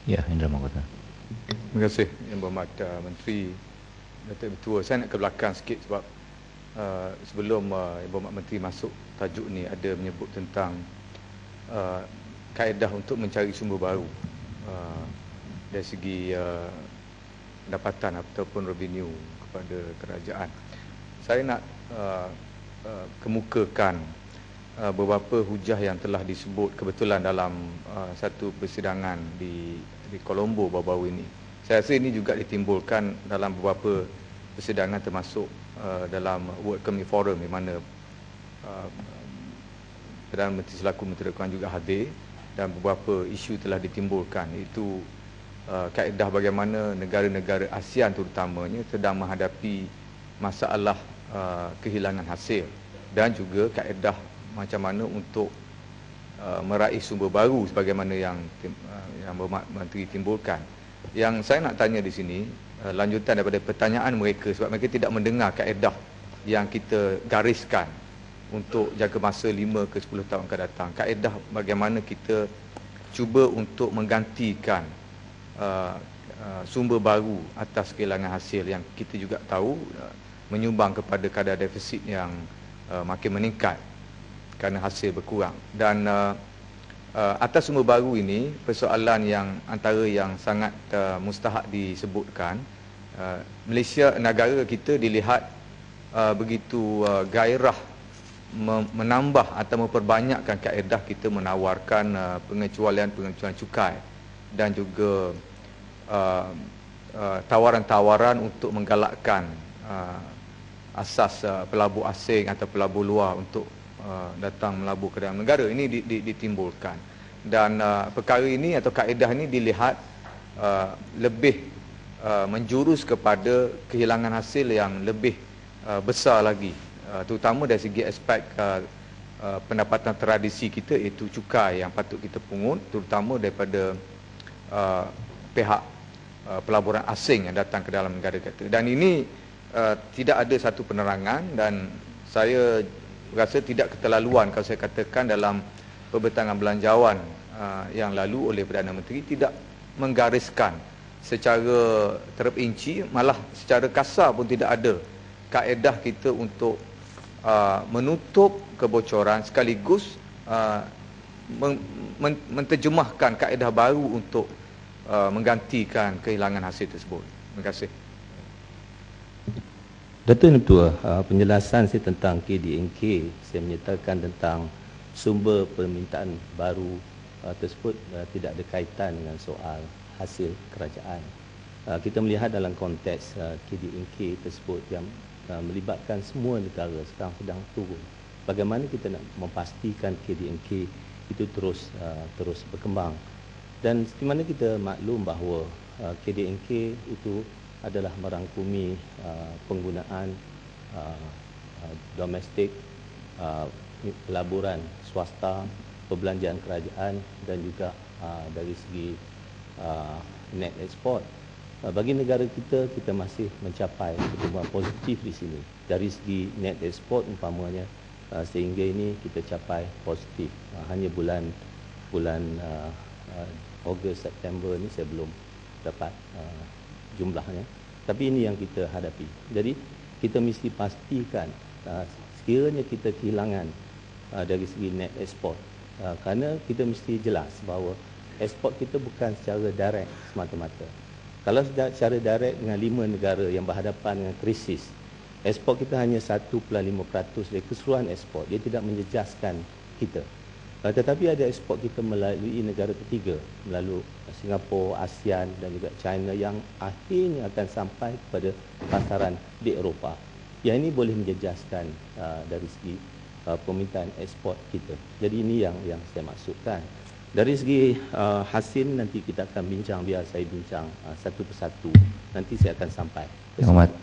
Ya, Indra Mahkota. Terima kasih Yang Berhormat Menteri Datuk Ketua. Saya nak ke belakang sikit sebab sebelum Yang Berhormat Menteri masuk tajuk ni ada menyebut tentang kaedah untuk mencari sumber baru dari segi pendapatan ataupun revenue kepada kerajaan. Saya nak kemukakan beberapa hujah yang telah disebut kebetulan dalam satu persidangan di Colombo baru-baru ini. Saya rasa ini juga ditimbulkan dalam beberapa persidangan termasuk dalam World Economic Forum di mana Perdana Menteri selaku Menteri Keuangan juga hadir dan beberapa isu telah ditimbulkan. Itu kaedah bagaimana negara-negara ASEAN terutamanya sedang menghadapi masalah kehilangan hasil dan juga kaedah macam mana untuk meraih sumber baru sebagaimana yang Berhormat Menteri timbulkan. Yang saya nak tanya di sini lanjutan daripada pertanyaan mereka sebab mereka tidak mendengar kaedah yang kita gariskan untuk jangka masa 5 ke 10 tahun akan datang. Kaedah bagaimana kita cuba untuk menggantikan sumber baru atas kehilangan hasil yang kita juga tahu menyumbang kepada kadar defisit yang makin meningkat kerana hasil berkurang. Dan atas sumber baru ini, persoalan yang antara yang sangat mustahak disebutkan, Malaysia, negara kita dilihat begitu gairah menambah atau memperbanyakkan kaedah kita menawarkan pengecualian cukai dan juga tawaran-tawaran untuk menggalakkan asas pelabur asing atau pelabur luar untuk datang melabur ke dalam negara. Ini ditimbulkan dan perkara ini atau kaedah ini dilihat lebih menjurus kepada kehilangan hasil yang lebih besar lagi, terutama dari segi aspek pendapatan tradisi kita iaitu cukai yang patut kita pungut, terutama daripada pihak pelaburan asing yang datang ke dalam negara kita. Dan ini tidak ada satu penerangan dan saya rasa tidak keterlaluan kalau saya katakan dalam pembentangan belanjawan yang lalu oleh Perdana Menteri tidak menggariskan secara terperinci, malah secara kasar pun tidak ada kaedah kita untuk menutup kebocoran sekaligus menterjemahkan kaedah baru untuk menggantikan kehilangan hasil tersebut. Terima kasih. Datuk Ketua, penjelasan saya tentang KDNK, saya menyatakan tentang sumber permintaan baru tersebut tidak ada kaitan dengan soal hasil kerajaan. Kita melihat dalam konteks KDNK tersebut yang melibatkan semua negara sekarang sedang turun. Bagaimana kita nak memastikan KDNK itu terus berkembang. Dan di mana kita maklum bahawa KDNK itu adalah merangkumi penggunaan domestik, pelaburan swasta, perbelanjaan kerajaan dan juga dari segi net export. Bagi negara kita, kita masih mencapai pertumbuhan positif di sini. Dari segi net export umpamanya sehingga ini kita capai positif. Hanya bulan Ogos, September ni saya belum dapat jumlahnya. Tapi ini yang kita hadapi. Jadi kita mesti pastikan sekiranya kita kehilangan dari segi net export, kerana kita mesti jelas bahawa ekspor kita bukan secara direct semata-mata. Kalau secara direct dengan 5 negara yang berhadapan dengan krisis, ekspor kita hanya 1.5% dari keseluruhan ekspor. Dia tidak menjejaskan kita. Tetapi ada ekspor kita melalui negara ketiga, melalui Singapura, ASEAN dan juga China yang akhirnya akan sampai kepada pasaran di Eropah. Yang ini boleh menjejaskan dari segi permintaan ekspor kita. Jadi ini yang saya maksudkan. Dari segi hasil nanti kita akan bincang, biar saya bincang satu persatu. Nanti saya akan sampai. Yang Hormat